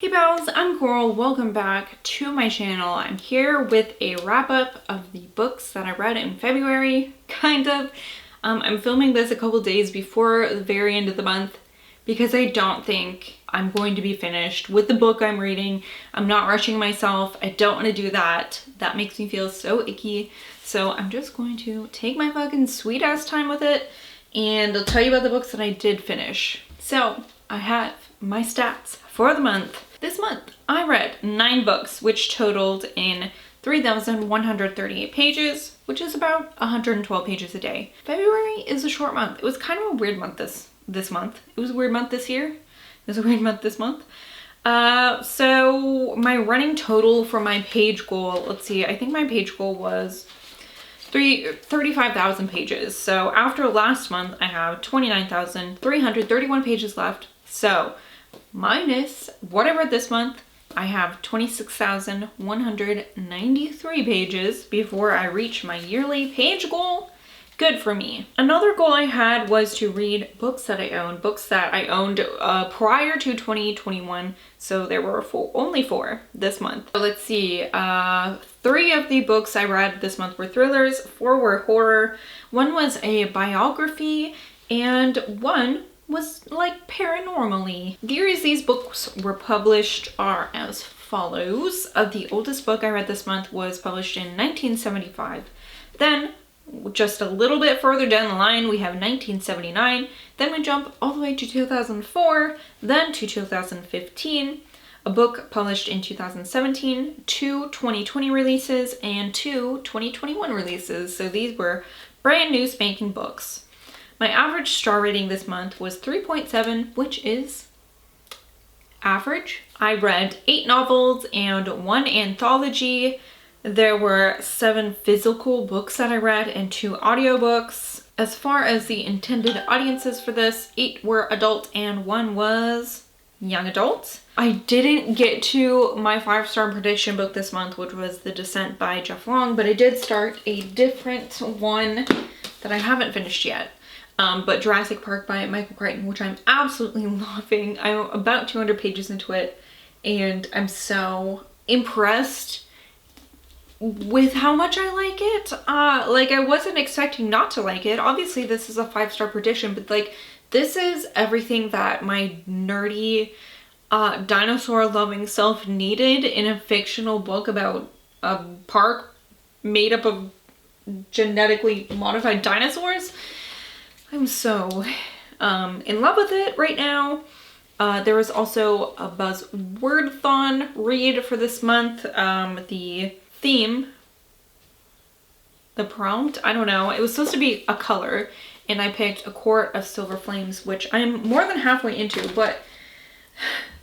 Hey pals, I'm Coral. Welcome back to my channel. I'm here with a wrap up of the books that I read in February, kind of. I'm filming this a couple days before the very end of the month because I don't think I'm going to be finished with the book I'm reading. I'm not rushing myself. I don't want to do that. That makes me feel so icky. So I'm just going to take my fucking sweet ass time with it and I'll tell you about the books that I did finish. So I have my stats for the month. This month, I read 9 books, which totaled in 3,138 pages, which is about 112 pages a day. February is a short month. It was kind of a weird month this month. It was a weird month this year. It was a weird month this month. So my running total for my page goal, let's see, I think my page goal was 35,000 pages. So after last month, I have 29,331 pages left. So minus what I read this month, I have 26,193 pages before I reach my yearly page goal. Good for me. Another goal I had was to read books that I owned, prior to 2021. So there were only 4 this month. So let's see, 3 of the books I read this month were thrillers, 4 were horror, 1 was a biography, and 1 was like paranormally. The years these books were published are as follows. The oldest book I read this month was published in 1975. Then just a little bit further down the line we have 1979. Then we jump all the way to 2004, then to 2015. A book published in 2017, 2 2020 releases, and 2 2021 releases. So these were brand new spanking books. My average star rating this month was 3.7, which is average. I read 8 novels and 1 anthology. There were 7 physical books that I read and 2 audiobooks. As far as the intended audiences for this, 8 were adult and 1 was young adult. I didn't get to my 5-star prediction book this month, which was The Descent by Jeff Long, but I did start a different one that I haven't finished yet. But Jurassic Park by Michael Crichton, which I'm absolutely loving. I'm about 200 pages into it, and I'm so impressed with how much I like it. Like, I wasn't expecting not to like it. Obviously, this is a 5-star prediction, but like, this is everything that my nerdy, dinosaur-loving self needed in a fictional book about a park made up of genetically modified dinosaurs. I'm so in love with it right now. There was also a Buzzword-thon read for this month. The theme, the prompt, I don't know. It was supposed to be a color, and I picked A Court of Silver Flames, which I'm more than halfway into, but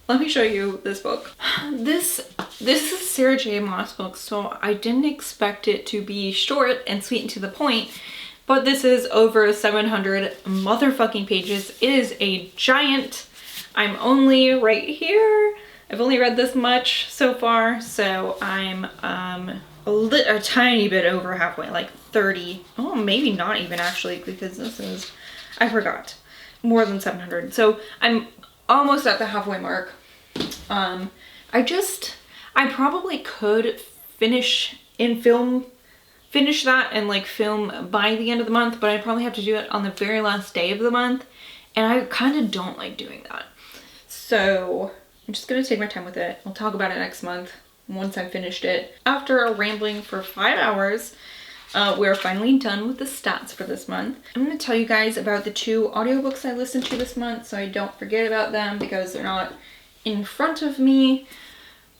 let me show you this book. This is a Sarah J. Maas book, so I didn't expect it to be short and sweet and to the point. But this is over 700 motherfucking pages. It is a giant. I'm only right here. I've only read this much so far, so I'm a tiny bit over halfway, like 30. Oh, maybe not even actually, because this is, I forgot, more than 700. So I'm almost at the halfway mark. I probably could finish that and like film by the end of the month, but I probably have to do it on the very last day of the month, and I kind of don't like doing that. So I'm just gonna take my time with it. I'll talk about it next month once I've finished it. After rambling for 5 hours, we're finally done with the stats for this month. I'm gonna tell you guys about the 2 audiobooks I listened to this month so I don't forget about them because they're not in front of me.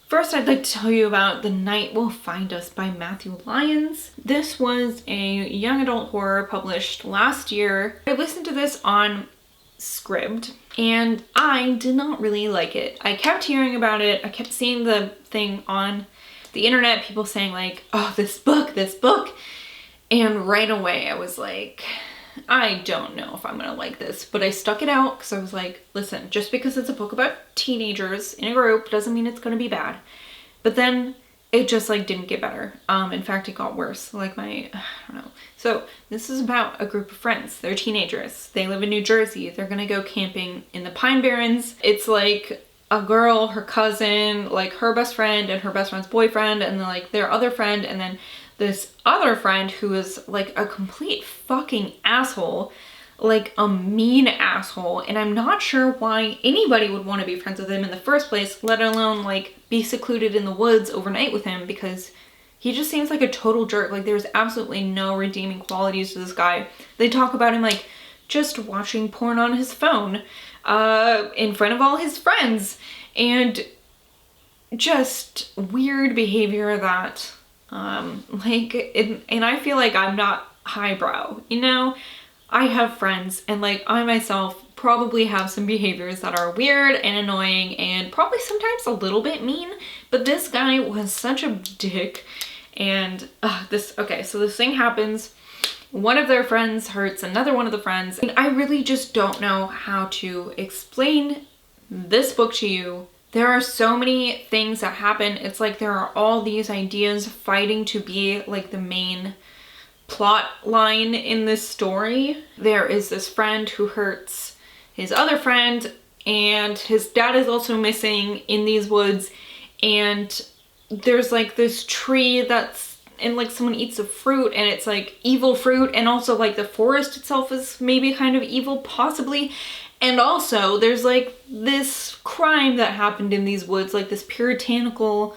First, I'd like to tell you about The Night Will Find Us by Matthew Lyons. This was a young adult horror published last year. I listened to this on Scribd, and I did not really like it. I kept hearing about it. I kept seeing the thing on the internet, people saying like, oh, this book. And right away I was like, I don't know if I'm gonna like this, but I stuck it out because I was like, listen, just because it's a book about teenagers in a group doesn't mean it's gonna be bad. But then it just like didn't get better. In fact, it got worse. Like I don't know. So this is about a group of friends. They're teenagers. They live in New Jersey. They're gonna go camping in the Pine Barrens. It's like a girl, her cousin, like her best friend and her best friend's boyfriend, and then like their other friend, and then this other friend who is like a complete fucking asshole, like a mean asshole. And I'm not sure why anybody would want to be friends with him in the first place, let alone like be secluded in the woods overnight with him, because he just seems like a total jerk. Like there's absolutely no redeeming qualities to this guy. They talk about him like just watching porn on his phone in front of all his friends, and just weird behavior that and I feel like I'm not highbrow, you know? I have friends, and like I myself probably have some behaviors that are weird and annoying and probably sometimes a little bit mean, but this guy was such a dick. And okay, so this thing happens. One of their friends hurts another one of the friends, and I really just don't know how to explain this book to you. There are so many things that happen. It's like there are all these ideas fighting to be like the main plot line in this story. There is this friend who hurts his other friend, and his dad is also missing in these woods, and there's like this tree that's, and like someone eats the fruit, and it's like evil fruit, and also like the forest itself is maybe kind of evil, possibly. And also there's like this crime that happened in these woods, like this puritanical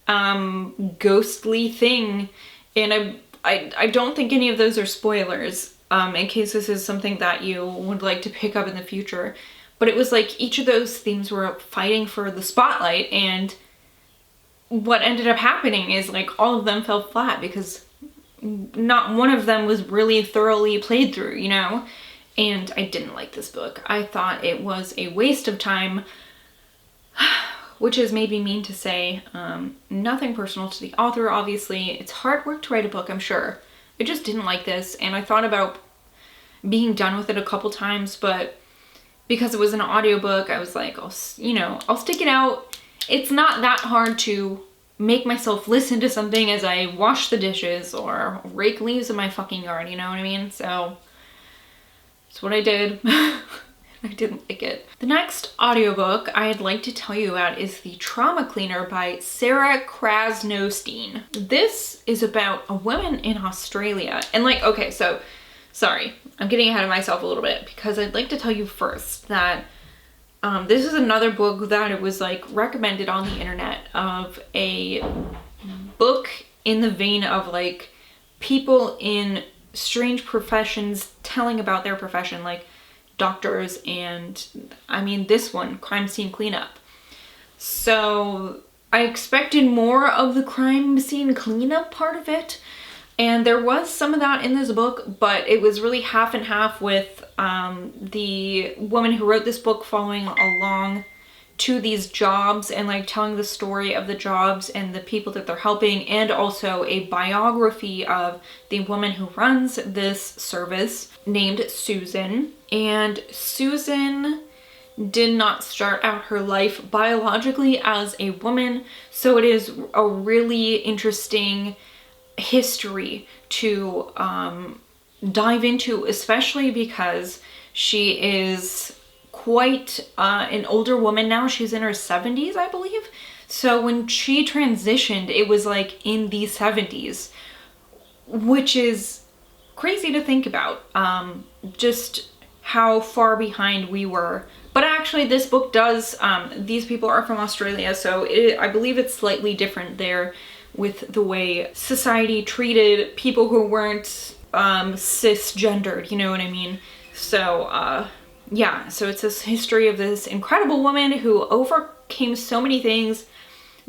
ghostly thing, and I don't think any of those are spoilers in case this is something that you would like to pick up in the future. But it was like each of those themes were fighting for the spotlight, and what ended up happening is like all of them fell flat because not one of them was really thoroughly played through, you know? And I didn't like this book. I thought it was a waste of time, which is maybe mean to say. Nothing personal to the author, obviously. It's hard work to write a book, I'm sure. I just didn't like this, and I thought about being done with it a couple times, but because it was an audiobook, I was like, I'll stick it out. It's not that hard to make myself listen to something as I wash the dishes or rake leaves in my fucking yard, you know what I mean? So that's what I did. I didn't like it. The next audiobook I'd like to tell you about is The Trauma Cleaner by Sarah Krasnostein. This is about a woman in Australia. And like, okay, so sorry, I'm getting ahead of myself a little bit, because I'd like to tell you first that this is another book that it was like recommended on the internet, of a book in the vein of like people in strange professions telling about their profession, like doctors, and I mean this one, crime scene cleanup. So I expected more of the crime scene cleanup part of it, and there was some of that in this book, but it was really half and half, with the woman who wrote this book following along to these jobs and like telling the story of the jobs and the people that they're helping, and also a biography of the woman who runs this service named Susan. And Susan did not start out her life biologically as a woman, so it is a really interesting history to dive into, especially because she is quite an older woman now. She's in her 70s, I believe. So when she transitioned, it was like in the 70s, which is crazy to think about, just how far behind we were. But actually this book does, these people are from Australia, so I believe it's slightly different there with the way society treated people who weren't cisgendered, you know what I mean? So yeah, so it's this history of this incredible woman who overcame so many things,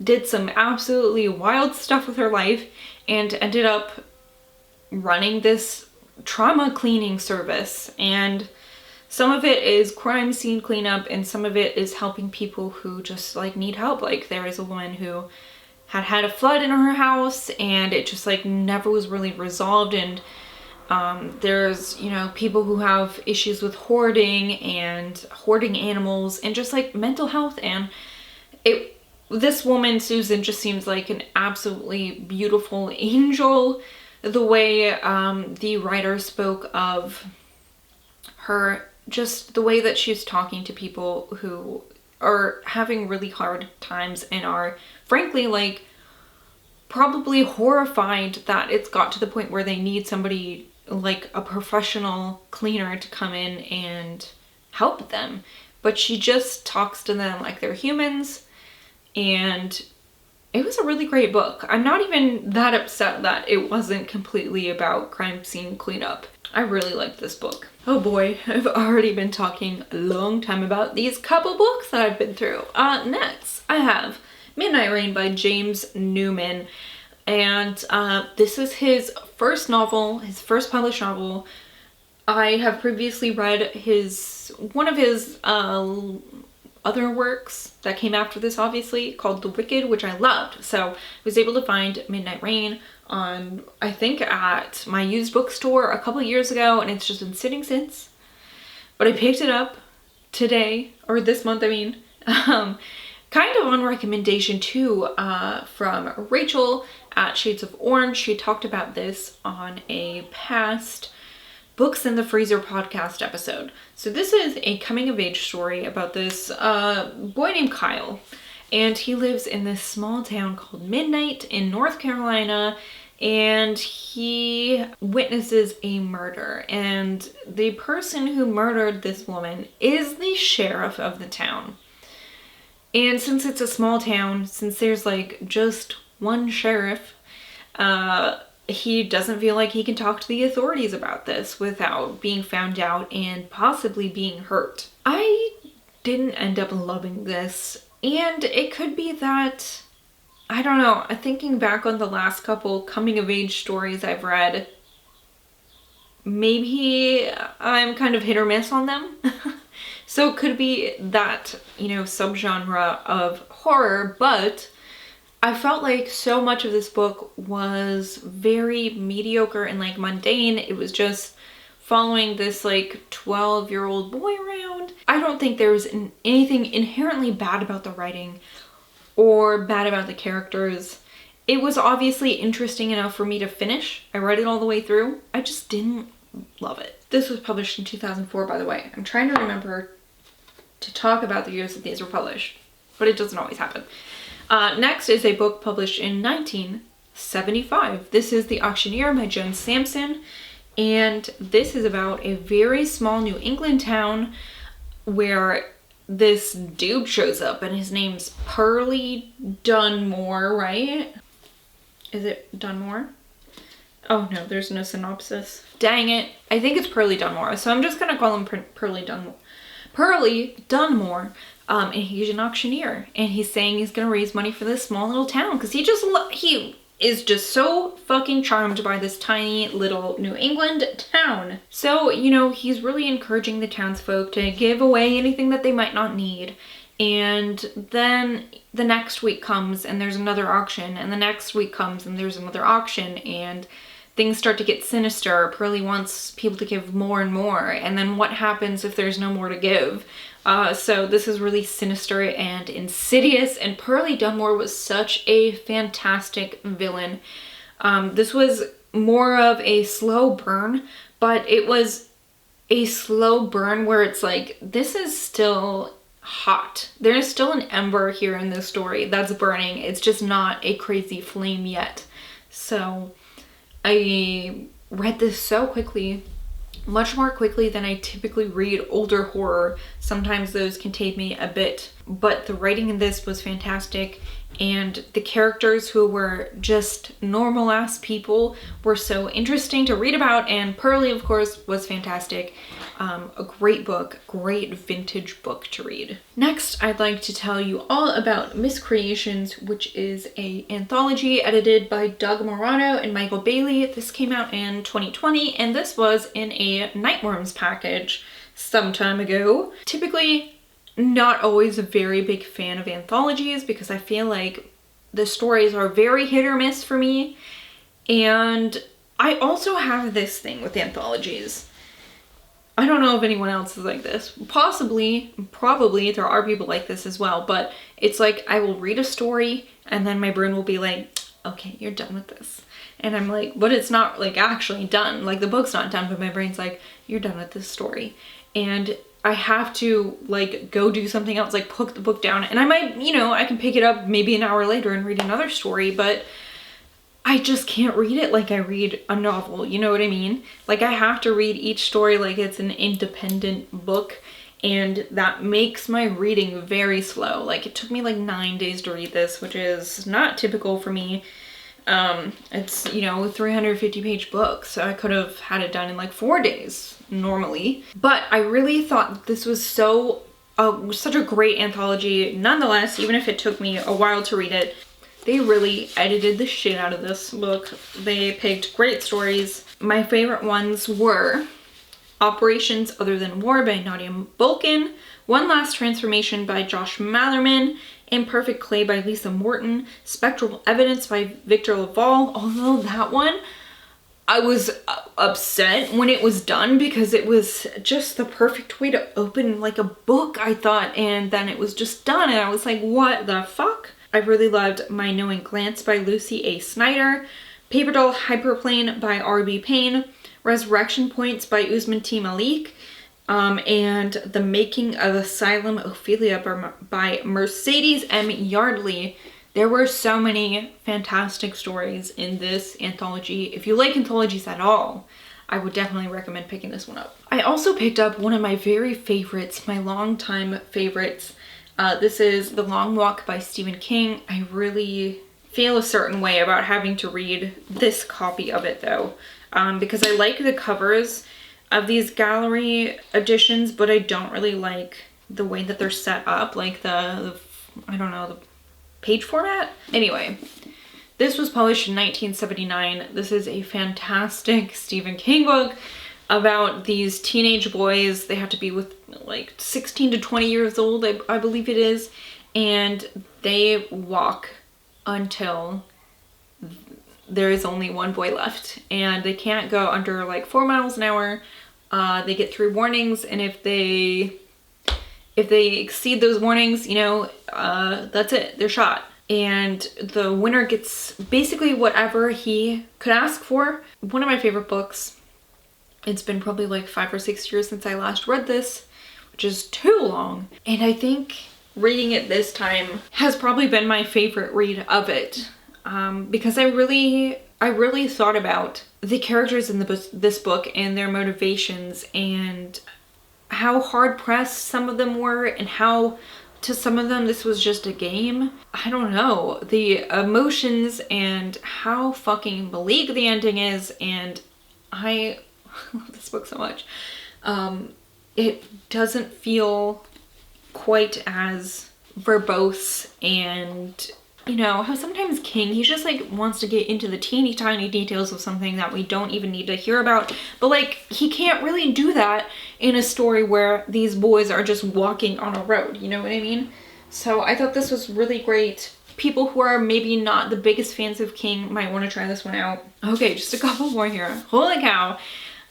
did some absolutely wild stuff with her life, and ended up running this trauma cleaning service. And some of it is crime scene cleanup, and some of it is helping people who just like need help. Like there is a woman who had a flood in her house, and it just like never was really resolved, and there's, you know, people who have issues with hoarding and hoarding animals and just like mental health. And this woman, Susan, just seems like an absolutely beautiful angel. The way the writer spoke of her, just the way that she's talking to people who are having really hard times and are frankly like probably horrified that it's got to the point where they need somebody like a professional cleaner to come in and help them. But she just talks to them like they're humans, and it was a really great book. I'm not even that upset that it wasn't completely about crime scene cleanup. I really liked this book. Oh boy, I've already been talking a long time about these couple books that I've been through. Next, I have Midnight Rain by James Newman. And this is his first novel, his first published novel. I have previously read one of his other works that came after this, obviously, called The Wicked, which I loved. So I was able to find Midnight Rain on, I think, at my used bookstore a couple years ago, and it's just been sitting since. But I picked it up today, or this month, I mean, kind of on recommendation too, from Rachel at Shades of Orange. She talked about this on a past Books in the Freezer podcast episode. So this is a coming of age story about this boy named Kyle, and he lives in this small town called Midnight in North Carolina, and he witnesses a murder, and the person who murdered this woman is the sheriff of the town. And since it's a small town, since there's like just one sheriff, he doesn't feel like he can talk to the authorities about this without being found out and possibly being hurt. I didn't end up loving this, and it could be that, I don't know, thinking back on the last couple coming of age stories I've read, maybe I'm kind of hit or miss on them. So it could be that, you know, subgenre of horror, but I felt like so much of this book was very mediocre and like mundane. It was just following this like 12-year-old boy around. I don't think there was anything inherently bad about the writing or bad about the characters. It was obviously interesting enough for me to finish. I read it all the way through. I just didn't love it. This was published in 2004, by the way. I'm trying to remember to talk about the years that these were published, but it doesn't always happen. Next is a book published in 1975. This is The Auctioneer by Joan Samson, and this is about a very small New England town where this dude shows up, and his name's Pearly Dunmore, right? Is it Dunmore? Oh no, there's no synopsis. Dang it. I think it's Pearly Dunmore, so I'm just gonna call him Pearly Dunmore. Pearly Dunmore. And he's an auctioneer, and he's saying he's gonna raise money for this small little town because he is just so fucking charmed by this tiny little New England town. So, you know, he's really encouraging the townsfolk to give away anything that they might not need. And then the next week comes and there's another auction, and the next week comes and there's another auction, and things start to get sinister. Pearly wants people to give more and more, and then what happens if there's no more to give? So this is really sinister and insidious, and Pearly Dunmore was such a fantastic villain. This was more of a slow burn, but it was a slow burn where it's like, this is still hot. There is still an ember here in this story that's burning. It's just not a crazy flame yet. So I read this so quickly, much more quickly than I typically read older horror. Sometimes those can take me a bit, but the writing in this was fantastic, and the characters, who were just normal ass people, were so interesting to read about, and Pearly, of course, was fantastic. A great book, great vintage book to read. Next, I'd like to tell you all about Miscreations, which is an anthology edited by Doug Murano and Michael Bailey. This came out in 2020, and this was in a Nightworms package some time ago. Typically, not always a very big fan of anthologies because I feel like the stories are very hit or miss for me. And I also have this thing with anthologies. I don't know if anyone else is like this. Possibly, probably, there are people like this as well, but it's like I will read a story and then my brain will be like, okay, you're done with this. And I'm like, but it's not like actually done. Like the book's not done, but my brain's like, you're done with this story. And I have to like go do something else, like put the book down, and I might, you know, I can pick it up maybe an hour later and read another story, but I just can't read it like I read a novel, you know what I mean? Like I have to read each story like it's an independent book, and that makes my reading very slow. Like it took me like 9 days to read this, which is not typical for me. It's, you know, a 350-page book, so I could have had it done in like 4 days normally. But I really thought this was such a great anthology nonetheless, even if it took me a while to read it. They really edited the shit out of this book. They picked great stories. My favorite ones were Operations Other Than War by Nadia Bulkin, One Last Transformation by Josh Matherman, Imperfect Clay by Lisa Morton, Spectral Evidence by Victor Laval. Although that one, I was upset when it was done because it was just the perfect way to open like a book, I thought, and then it was just done and I was like, what the fuck? I really loved My Knowing Glance by Lucy A. Snyder, Paper Doll Hyperplane by R.B. Payne, Resurrection Points by Usman T. Malik, and The Making of Asylum Ophelia by Mercedes M. Yardley. There were so many fantastic stories in this anthology. If you like anthologies at all, I would definitely recommend picking this one up. I also picked up one of my very favorites, my longtime favorites. This is The Long Walk by Stephen King. I really feel a certain way about having to read this copy of it though, because I like the covers of these gallery editions, but I don't really like the way that they're set up, like the I don't know, the page format. Anyway, this was published in 1979. This is a fantastic Stephen King book about these teenage boys. They have to be with like 16 to 20 years old, I believe it is, and they walk until there is only one boy left, and they can't go under like 4 miles an hour. They get 3 warnings, and if they exceed those warnings, you know, that's it, they're shot. And the winner gets basically whatever he could ask for. One of my favorite books. It's been probably like 5 or 6 years since I last read this, which is too long. And I think reading it this time has probably been my favorite read of it, because I really thought about the characters in this book and their motivations and how hard pressed some of them were, and how to some of them this was just a game. I don't know, the emotions and how fucking bleak the ending is, and I love this book so much. It doesn't feel quite as verbose, and you know how sometimes King, he just like wants to get into the teeny tiny details of something that we don't even need to hear about, but like he can't really do that in a story where these boys are just walking on a road, you know what I mean? So I thought this was really great. People who are maybe not the biggest fans of King might want to try this one out. Okay, just a couple more here. Holy cow.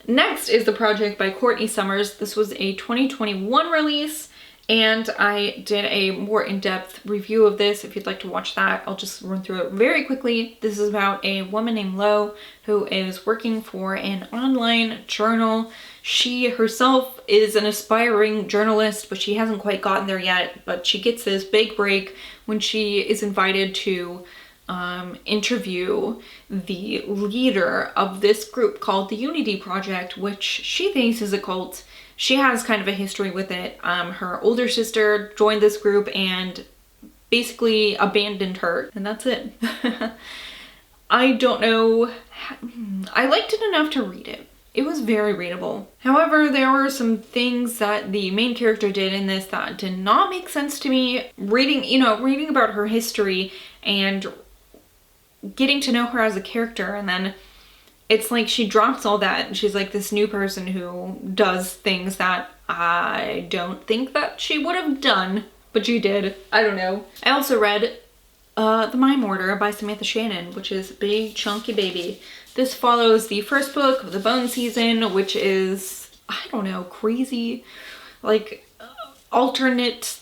Next is The Project by Courtney Summers. This was a 2021 release, and I did a more in-depth review of this. If you'd like to watch that, I'll just run through it very quickly. This is about a woman named Lo who is working for an online journal. She herself is an aspiring journalist, but she hasn't quite gotten there yet. But she gets this big break when she is invited to interview the leader of this group called the Unity Project, which she thinks is a cult. She has kind of a history with it. Her older sister joined this group and basically abandoned her, and that's it. I don't know. I liked it enough to read it. It was very readable. However, there were some things that the main character did in this that did not make sense to me. Reading about her history and getting to know her as a character, and then it's like she drops all that and she's like this new person who does things that I don't think that she would have done, but she did. I don't know. I also read The Mime Order by Samantha Shannon, which is big chunky baby. This follows the first book of the Bone season, which is, I don't know, crazy, like alternate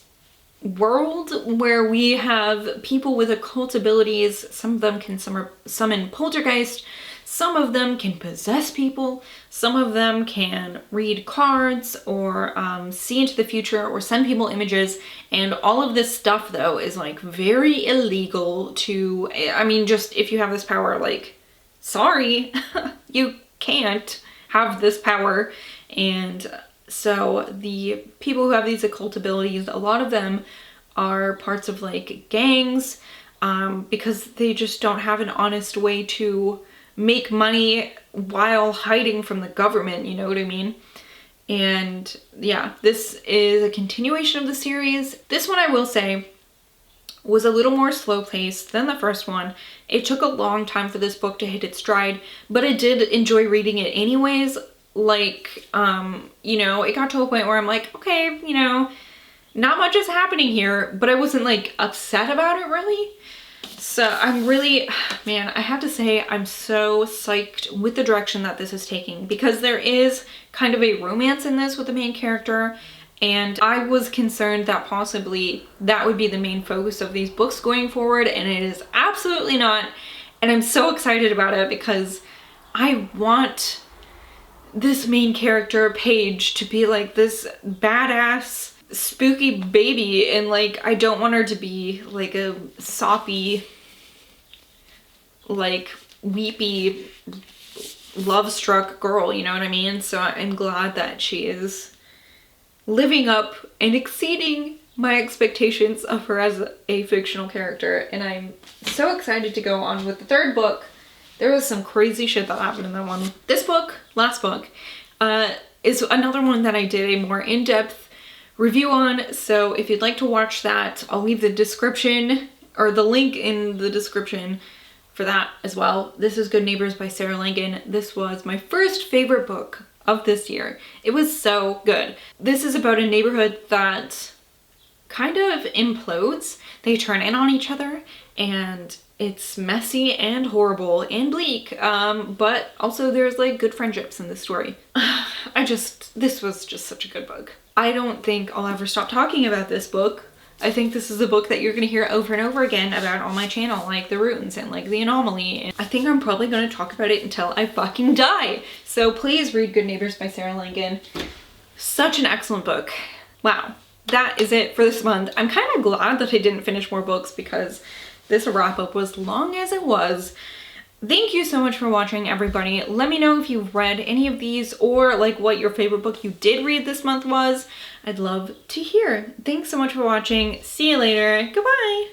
world where we have people with occult abilities. Some of them can summon poltergeist. Some of them can possess people. Some of them can read cards or see into the future or send people images. And all of this stuff, though, is like very illegal to, I mean, just if you have this power, like, sorry, you can't have this power. And so the people who have these occult abilities, a lot of them are parts of like gangs, because they just don't have an honest way to make money while hiding from the government, you know what I mean? And yeah, this is a continuation of the series. This one, I will say, was a little more slow paced than the first one. It took a long time for this book to hit its stride, but I did enjoy reading it anyways. Like, you know, it got to a point where I'm like, okay, you know, not much is happening here, but I wasn't like upset about it really. So I'm really, man, I have to say I'm so psyched with the direction that this is taking, because there is kind of a romance in this with the main character, and I was concerned that possibly that would be the main focus of these books going forward, and it is absolutely not. And I'm so excited about it because I want this main character, Paige, to be like this badass spooky baby, and like I don't want her to be like a soppy, like weepy, love-struck girl, you know what I mean? So I'm glad that she is living up and exceeding my expectations of her as a fictional character, and I'm so excited to go on with the third book. There was some crazy shit that happened in that one. This book, last book, is another one that I did a more in-depth review on, so if you'd like to watch that, I'll leave the description, or the link in the description for that as well. This is Good Neighbors by Sarah Langan. This was my first favorite book of this year. It was so good. This is about a neighborhood that kind of implodes. They turn in on each other, and it's messy and horrible and bleak, but also there's like good friendships in this story. This was just such a good book. I don't think I'll ever stop talking about this book. I think this is a book that you're gonna hear over and over again about on my channel, like The Runes and like The Anomaly. And I think I'm probably gonna talk about it until I fucking die. So please read Good Neighbors by Sarah Langan. Such an excellent book. Wow, that is it for this month. I'm kind of glad that I didn't finish more books because this wrap up was long as it was. Thank you so much for watching, everybody. Let me know if you've read any of these or like what your favorite book you did read this month was. I'd love to hear. Thanks so much for watching. See you later. Goodbye.